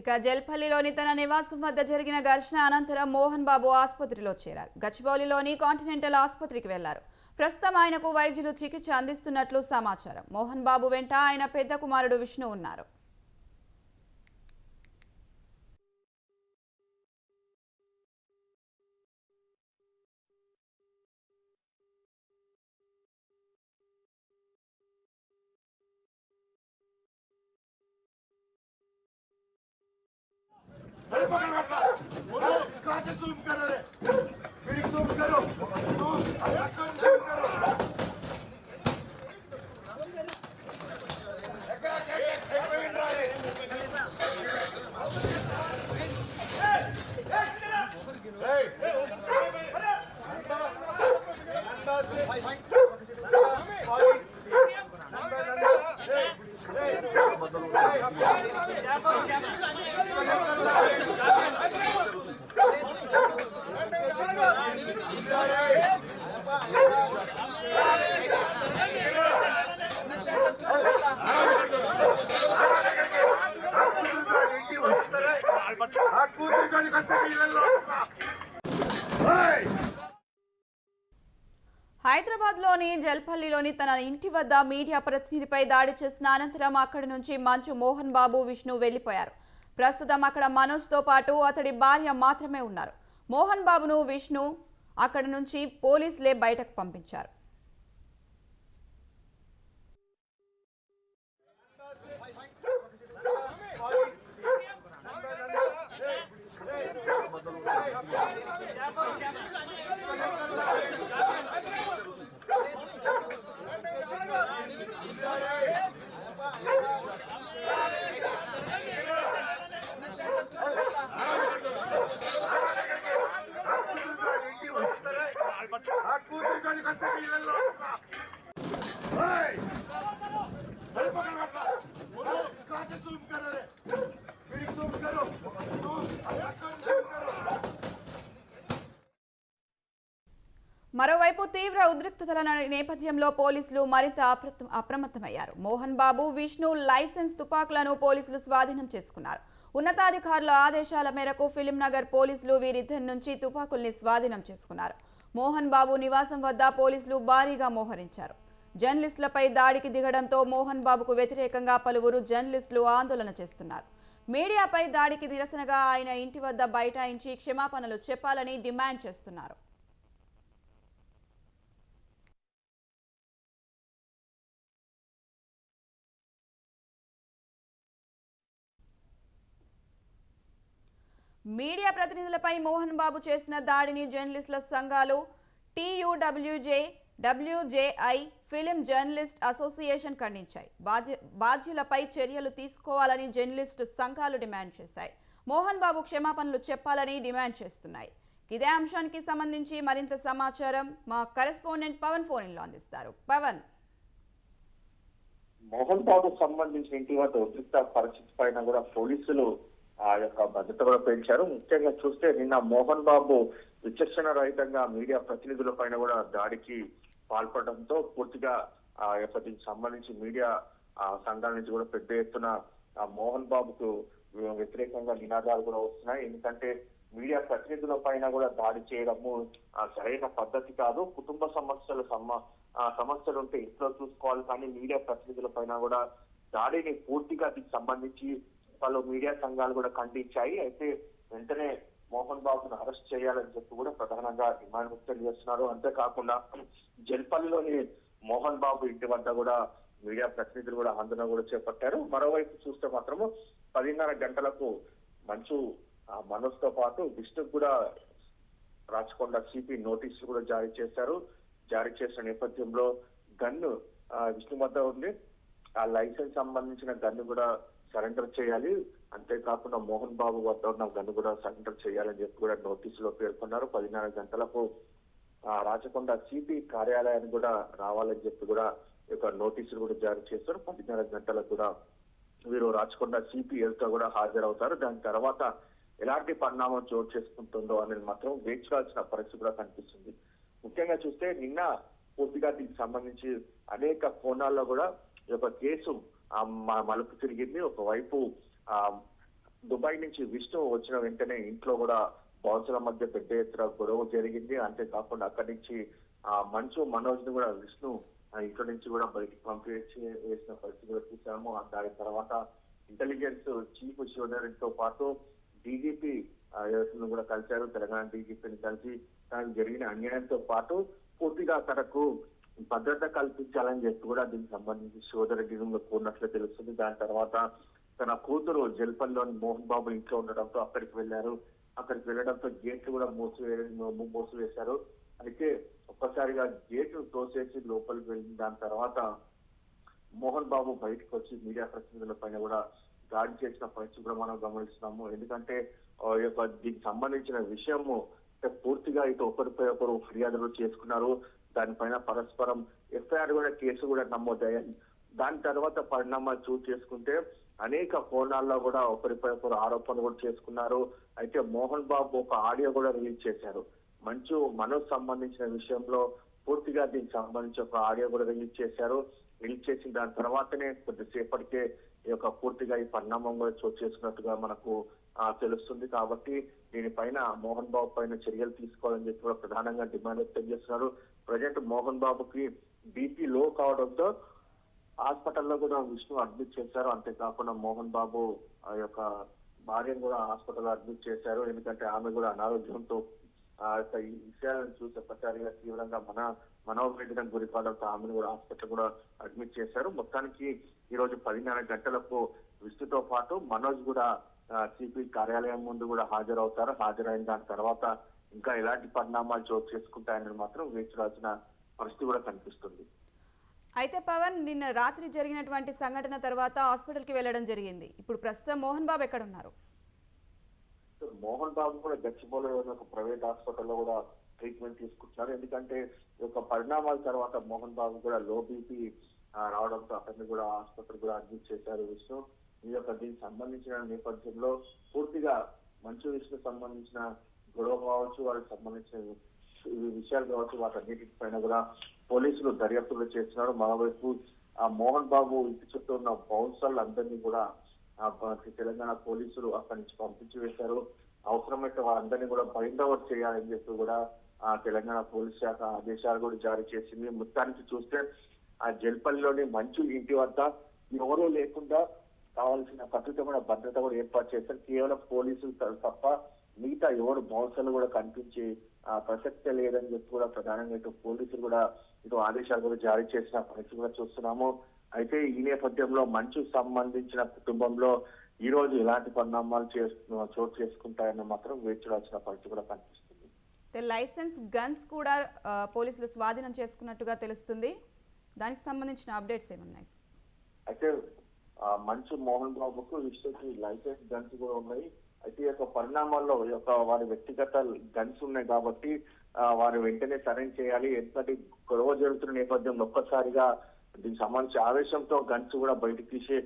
ఇక జల్పల్లిలోని తన నివాసం వద్ద జరిగిన ఘర్షణ అనంతరం మోహన్ బాబు ఆసుపత్రిలో చేరారు. గచ్చిబౌలిలోని కాంటినెంటల్ ఆసుపత్రికి వెళ్లారు. ప్రస్తుతం ఆయనకు వైద్యులు చికిత్స అందిస్తున్నట్లు సమాచారం. మోహన్ బాబు వెంట ఆయన పెద్ద కుమారుడు విష్ణు ఉన్నారు. హైదరాబాద్లోని జల్పల్లిలోని తన ఇంటి వద్ద మీడియా ప్రతినిధిపై దాడి చేసిన అనంతరం అక్కడి నుంచి మంచు మోహన్ బాబు విష్ణు వెళ్లిపోయారు. ప్రస్తుతం అక్కడ మనోజ్తో పాటు అతడి భార్య మాత్రమే ఉన్నారు. మోహన్ బాబును విష్ణు అక్కడి నుంచి పోలీసులే బయటకు పంపించారు. మరోవైపు తీవ్ర ఉద్రిక్తతల నేపథ్యంలో పోలీసులు మరింత అప్రమత్తమయ్యారు. మోహన్ బాబు విష్ణు లైసెన్స్ తుపాకులను పోలీసులు స్వాధీనం చేసుకున్నారు. ఉన్నతాధికారుల ఆదేశాల మేరకు ఫిలిం నగర్ పోలీసులు వీరిద్దరి నుంచి తుపాకుల్ని స్వాధీనం చేసుకున్నారు. మోహన్ బాబు నివాసం వద్ద పోలీసులు భారీగా మోహరించారు. జర్నలిస్టులపై దాడికి దిగడంతో మోహన్ బాబుకు వ్యతిరేకంగా పలువురు జర్నలిస్టులు ఆందోళన చేస్తున్నారు. మీడియాపై దాడికి నిరసనగా ఆయన ఇంటి వద్ద బైఠాయించి క్షమాపణలు చెప్పాలని డిమాండ్ చేస్తున్నారు. మీడియా ప్రతినిధులపై మోహన్ బాబు చేసిన దాడిని జర్నలిస్టుల సంఘాలు టీయూడబ్ల్యూజే, డబ్ల్యూజేఐ, ఫిలిం జర్నలిస్ట్ అసోసియేషన్ ఖండించాయి. బాధ్యులపై చర్యలు తీసుకోవాలని జర్నలిస్టు సంఘాలు డిమాండ్ చేశాయి. మోహన్ బాబు క్షమాపణలు చెప్పాలని డిమాండ్ చేస్తున్నాయి. ఇదే అంశానికి సంబంధించి మరింత సమాచారం మా కరెస్పాండెంట్ పవన్ ఫోన్లో అందిస్తారు. పవన్, మోహన్ బాబు సంబంధించిన ఇంటి వద్ద ఉద్రిక్త పరిస్థితి పైన కూడా పోలీసులు ఆ యొక్క భద్రత కూడా పెంచారు. ముఖ్యంగా చూస్తే నిన్న మోహన్ బాబు విచక్షణ రహితంగా మీడియా ప్రతినిధుల పైన కూడా దాడికి పాల్పడడంతో పూర్తిగా ఆ యొక్క దీనికి సంబంధించి మీడియా సంఘాల నుంచి కూడా పెద్ద ఎత్తున మోహన్ బాబుకు వ్యతిరేకంగా నినాదాలు కూడా వస్తున్నాయి. ఎందుకంటే మీడియా ప్రతినిధుల పైన కూడా దాడి చేయడము సరైన పద్ధతి కాదు. కుటుంబ సమస్యలు ఉంటే ఇంట్లో చూసుకోవాలి, కానీ మీడియా ప్రతినిధుల పైన కూడా దాడిని పూర్తిగా దీనికి సంబంధించి పలు మీడియా సంఘాలు కూడా ఖండించాయి. అయితే వెంటనే మోహన్ బాబును అరెస్ట్ చేయాలని చెప్పి కూడా ప్రధానంగా డిమాండ్ వ్యక్తం చేస్తున్నారు. అంతేకాకుండా జల్పల్లిలోని మోహన్ బాబు ఇంటి వద్ద కూడా మీడియా ప్రతినిధులు కూడా ఆందోళన కూడా చేపట్టారు. మరోవైపు చూస్తే మాత్రము 10:30 గంటలకు మంచు మనోజ్తో పాటు విష్ణుకు కూడా రాచకొండ సిపి నోటీసులు కూడా జారీ చేశారు. జారీ చేసిన నేపథ్యంలో గన్ను విష్ణు వద్ద ఉంది. ఆ లైసెన్స్ సంబంధించిన గన్ను కూడా సరెండర్ చేయాలి. అంతేకాకుండా మోహన్ బాబు వద్ద ఉన్న గన్ను కూడా సరెండర్ చేయాలని చెప్పి కూడా నోటీసులో పేర్కొన్నారు. 10:30 గంటలకు రాచకొండ సిపి కార్యాలయాన్ని కూడా రావాలని చెప్పి కూడా ఒక నోటీసులు కూడా జారీ చేస్తారు. 10:30 గంటలకు కూడా వీరు రాచకొండ సిపిఎల్తో కూడా హాజరవుతారు. దాని తర్వాత ఎలాంటి పరిణామం చోటు చేసుకుంటుందో అనేది మాత్రం వేచాల్సిన పరిస్థితి కూడా కనిపిస్తుంది. ముఖ్యంగా చూస్తే నిన్న పూర్తిగా దీనికి సంబంధించి అనేక కోణాల్లో కూడా ఈ యొక్క కేసు మలుపు తిరిగింది. ఒకవైపు దుబాయ్ నుంచి విష్ణు వచ్చిన వెంటనే ఇంట్లో కూడా బాన్సుల మధ్య పెద్ద ఎత్తున గొడవ జరిగింది. అంతేకాకుండా అక్కడి నుంచి మంచు మనోజ్ ని కూడా విష్ణు ఇంట్లో నుంచి కూడా బయటికి పంపించి వేసిన పరిస్థితి కూడా చూసాము. దాని తర్వాత ఇంటెలిజెన్స్ చీఫ్ శివధరన్తో పాటు డీజీపీ కూడా కలిశారు. తెలంగాణ డీజీపీని కలిసి తనకు జరిగిన అన్యాయంతో పాటు పూర్తిగా తనకు భద్రత కల్పించాలని చెప్పి కూడా దీనికి సంబంధించి శివధరెడ్డిని కోరినట్లు తెలుస్తుంది. దాని తర్వాత తన కూతురు జల్పల్లిలోని మోహన్ బాబు ఇంట్లో ఉండడంతో అక్కడికి వెళ్లారు. అక్కడికి వెళ్లడంతో గేట్లు కూడా మూసివేశారు. అయితే ఒక్కసారిగా గేట్లు తోసేసి లోపలికి వెళ్ళిన దాని తర్వాత మోహన్ బాబు బయటకు వచ్చి మీడియా ప్రతినిధుల పైన కూడా దాడి చేసిన పరిస్థితి కూడా మనం గమనిస్తున్నాము. ఎందుకంటే దీనికి సంబంధించిన విషయము పూర్తిగా ఇటు ఒకరిపై ఒకరు ఫిర్యాదులు చేసుకున్నారు. దానిపైన పరస్పరం ఎఫ్ఐఆర్ కూడా కేసు కూడా నమోదయ్యాయి. దాని తర్వాత పరిణామాలు చోటు చేసుకుంటే అనేక కోణాల్లో కూడా ఒకరిపై ఒకరు ఆరోపణలు కూడా చేసుకున్నారు. అయితే మోహన్ బాబు ఒక ఆడియో కూడా రిలీజ్ చేశారు. మంచు మనోజ్ సంబంధించిన విషయంలో పూర్తిగా దీనికి సంబంధించి ఒక ఆడియో కూడా రిలీజ్ చేశారు. రిలీజ్ చేసిన దాని తర్వాతనే కొద్దిసేపటికే ఈ యొక్క పూర్తిగా ఈ పరిణామం కూడా చోటు చేసుకున్నట్టుగా మనకు తెలుస్తుంది. కాబట్టి దీనిపైన మోహన్ బాబు పైన చర్యలు తీసుకోవాలని చెప్పి కూడా ప్రధానంగా డిమాండ్ వ్యక్తం చేస్తున్నారు. ప్రజెంట్ మోహన్ బాబుకి బీపీ లో కావడంతో హాస్పిటల్లో కూడా విష్ణు అడ్మిట్ చేశారు. అంతేకాకుండా మోహన్ బాబు ఆ యొక్క భార్యను కూడా హాస్పిటల్లో అడ్మిట్ చేశారు. ఎందుకంటే ఆమె కూడా అనారోగ్యంతో ఈ విషయాలను చూసి ఒక్కసారిగా తీవ్రంగా మనోవేదనకు గురి కావడంతో ఆమెను కూడా హాస్పిటల్ కూడా అడ్మిట్ చేశారు. మొత్తానికి ఈ రోజు 10:30 గంటలకు విష్ణుతో పాటు మనోజ్ కూడా సిపి కార్యాలయం ముందు కూడా హాజరవుతారు. హాజరైన దాని తర్వాత ఇంకా ఎలాంటి పరిణామాలు చోటు చేసుకుంటాయని మాత్రం వేచి చూడాల్సిన పరిస్థితి కూడా కనిపిస్తుంది. అయితే పవన్, నిన్న రాత్రి జరిగినటువంటి సంఘటన తర్వాత హాస్పిటల్కి వెళ్ళడం జరిగింది. ఇప్పుడు ప్రస్తుతం మోహన్ బాబు ఎక్కడ ఉన్నారు? మోహన్ బాబు కూడా గచ్చిబౌలిలోని ఒక ప్రైవేట్ హాస్పిటల్లో కూడా ట్రీట్మెంట్ తీసుకుంటున్నారు. ఎందుకంటే ఈ యొక్క పరిణామాల తర్వాత మోహన్ బాబు కూడా లో బీపీ రావడంతో అతన్ని కూడా హాస్పిటల్ కూడా అడ్మిట్ చేశారు విష్ణు. ఈ యొక్క దీనికి సంబంధించిన నేపథ్యంలో పూర్తిగా మంచు విష్ణు సంబంధించిన గొడవ కావచ్చు, వారికి సంబంధించిన విషయాలు కావచ్చు, వాటన్నిటి పైన కూడా పోలీసులు దర్యాప్తులు చేస్తున్నారు. మరోవైపు ఆ మోహన్ బాబు ఇంటి చుట్టూ ఉన్న బౌన్సర్లు అందరినీ కూడా తెలంగాణ పోలీసులు అక్కడి నుంచి పంపించి వేశారు. అవసరమైతే వారందరినీ కూడా బైండ్ అవుట్ చేయాలని చెప్పి కూడా తెలంగాణ పోలీస్ శాఖ ఆదేశాలు కూడా జారీ చేసింది. మొత్తానికి చూస్తే ఆ జల్పల్లిలోని మంచు ఇంటి వద్ద ఎవరూ లేకుండా కావాల్సిన ఖచ్చితమైన భద్రత కూడా ఏర్పాటు చేశారు. కేవలం పోలీసులు తప్ప మిగతా ఎవరు బౌన్సర్లు కూడా కనిపించి ప్రసక్తే లేదని చెప్పి కూడా ప్రధానంగా ఇటు పోలీసులు కూడా ఇటు ఆదేశాలు కూడా జారీ చేసిన పరిస్థితి కూడా చూస్తున్నాము. అయితే ఈ నేపథ్యంలో మంచు సంబంధించిన కుటుంబంలో ఈ రోజు ఎలాంటి పరిణామాలు చోటు చేసుకుంటాయని మాత్రం వేచి చూడాల్సిన పరిస్థితి కూడా కనిపిస్తుంది. లైసెన్స్ గన్స్ కూడా పోలీసులు స్వాధీనం చేసుకున్నట్టుగా తెలుస్తుంది. దానికి సంబంధించిన అప్డేట్స్ ఏమున్నాయి? అయితే మంచు మోహన్ బాబుకు విష్ణుకి లైసెన్స్ గన్స్ కూడా ఉన్నాయి. అయితే ఈ యొక్క పరిణామాల్లో ఈ యొక్క వారి వ్యక్తిగత గన్స్ ఉన్నాయి కాబట్టి వారు వెంటనే సరెండర్ చేయాలి. ఎందుకంటే గొడవ జరుగుతున్న నేపథ్యంలో ఒక్కసారిగా దీనికి సంబంధించి ఆవేశంతో గన్స్ కూడా బయటకు తీసే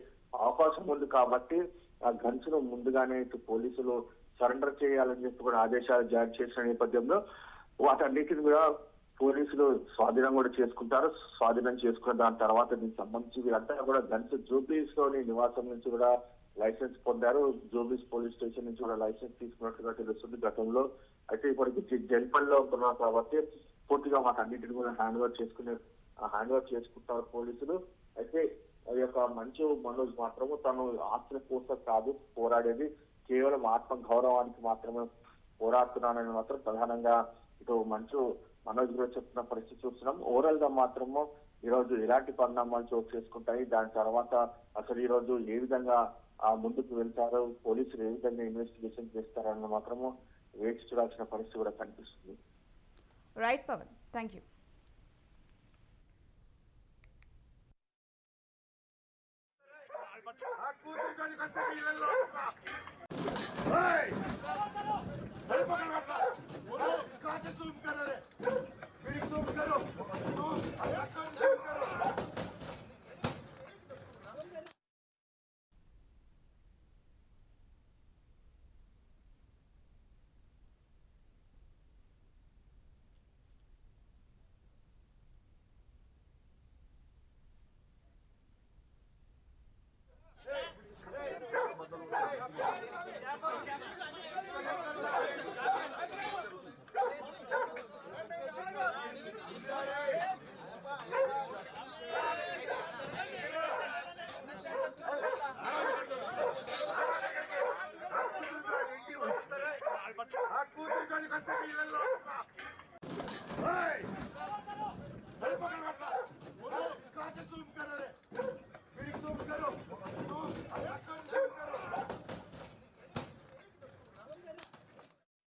అవకాశం ఉంది. కాబట్టి ఆ గన్స్ ను ముందుగానే ఇటు పోలీసులు సరెండర్ చేయాలని చెప్పి కూడా ఆదేశాలు జారీ చేసిన నేపథ్యంలో వాటన్నిటిని కూడా పోలీసులు స్వాధీనం కూడా చేసుకుంటారు. స్వాధీనం చేసుకున్న దాని తర్వాత దీనికి సంబంధించి వీరంతా కూడా గన్స్ జూబ్లీస్ లోని నివాసం నుంచి కూడా లైసెన్స్ పొందారు. జూబ్లీస్ పోలీస్ స్టేషన్ నుంచి కూడా లైసెన్స్ తీసుకున్నట్టుగా తెలుస్తుంది గతంలో. అయితే ఇప్పటికి జల్పల్లిలో ఉంటున్నారు కాబట్టి పూర్తిగా వాటన్నిటిని కూడా హ్యాండ్ ఓవర్ చేసుకుంటారు పోలీసులు. అయితే ఈ యొక్క మంచు మనోజ్ మాత్రము తను ఆస్తుల కోసం కాదు పోరాడేది, కేవలం ఆత్మ గౌరవానికి మాత్రమే పోరాడుతున్నానని మాత్రం ప్రధానంగా ఇటు మంచు మనోజ్ కూడా చెప్తున్న పరిస్థితి చూస్తున్నాం. ఓవరాల్ గా మాత్రము ఈ రోజు ఎలాంటి పరిణామాలు చోటు చేసుకుంటాయి, దాని తర్వాత అసలు ఈ రోజు ఏ విధంగా ముందుకు వెళ్తారో, పోలీసులు ఏ విధంగా ఇన్వెస్టిగేషన్ చేస్తారన్న మాత్రము వేచి చూడాల్సిన పరిస్థితి కూడా కనిపిస్తుంది. Right Pawan, thank you. కూతురు